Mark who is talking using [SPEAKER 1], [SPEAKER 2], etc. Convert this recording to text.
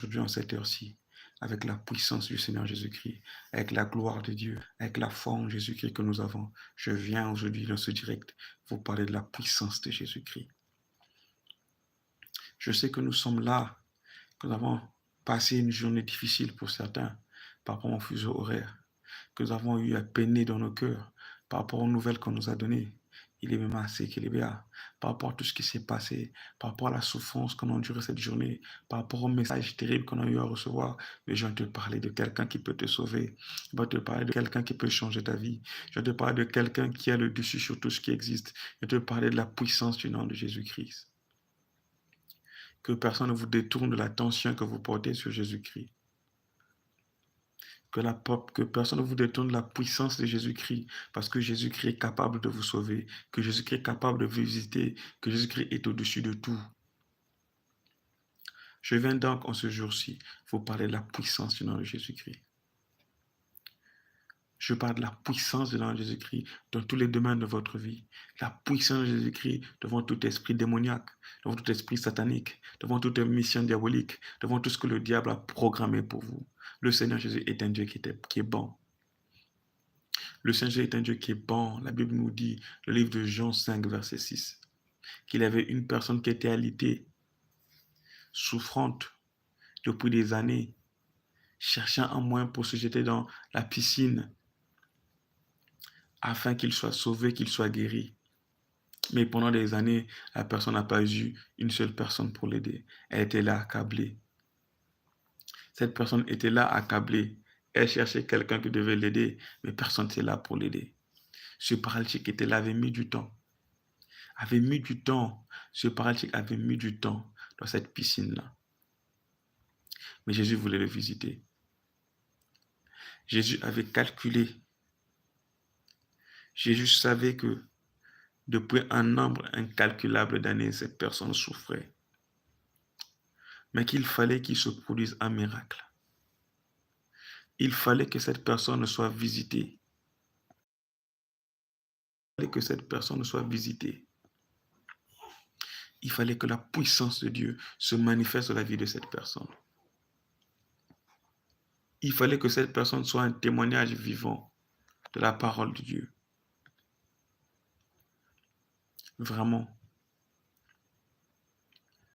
[SPEAKER 1] aujourd'hui en cette heure-ci, avec la puissance du Seigneur Jésus-Christ, avec la gloire de Dieu, avec la foi en Jésus-Christ que nous avons. Je viens aujourd'hui dans ce direct vous parler de la puissance de Jésus-Christ. Je sais que nous sommes là, que nous avons passé une journée difficile pour certains par rapport au fuseau horaire, que nous avons eu à peiner dans nos cœurs par rapport aux nouvelles qu'on nous a données. Il est même assez qu'il est bien, par rapport à tout ce qui s'est passé, par rapport à la souffrance qu'on a endurée cette journée, par rapport au message terrible qu'on a eu à recevoir. Mais je vais te parler de quelqu'un qui peut te sauver. Je vais te parler de quelqu'un qui peut changer ta vie. Je vais te parler de quelqu'un qui a le dessus sur tout ce qui existe. Je vais te parler de la puissance du nom de Jésus-Christ. Que personne ne vous détourne de l'attention que vous portez sur Jésus-Christ. Que personne ne vous détourne de la puissance de Jésus-Christ, parce que Jésus-Christ est capable de vous sauver, que Jésus-Christ est capable de vous visiter, que Jésus-Christ est au-dessus de tout. Je viens donc en ce jour-ci vous parler de la puissance du nom de Jésus-Christ. Je parle de la puissance du nom de Jésus-Christ dans tous les domaines de votre vie. La puissance de Jésus-Christ devant tout esprit démoniaque, devant tout esprit satanique, devant toute mission diabolique, devant tout ce que le diable a programmé pour vous. Le Seigneur Jésus est un Dieu qui est bon. Le Seigneur Jésus est un Dieu qui est bon. La Bible nous dit, le livre de Jean 5, verset 6, qu'il avait une personne qui était alitée, souffrante depuis des années, cherchant un moyen pour se jeter dans la piscine afin qu'il soit sauvé, qu'il soit guéri. Mais pendant des années, la personne n'a pas eu une seule personne pour l'aider. Elle était là accablée. Cette personne était là accablée. Elle cherchait quelqu'un qui devait l'aider, mais personne n'était là pour l'aider. Ce paralytique était là, avait mis du temps. Ce paralytique avait mis du temps dans cette piscine-là. Mais Jésus voulait le visiter. Jésus avait calculé. Jésus savait que depuis un nombre incalculable d'années, cette personne souffrait. Mais qu'il fallait qu'il se produise un miracle. Il fallait que cette personne soit visitée. Il fallait que cette personne soit visitée. Il fallait que la puissance de Dieu se manifeste dans la vie de cette personne. Il fallait que cette personne soit un témoignage vivant de la parole de Dieu. Vraiment,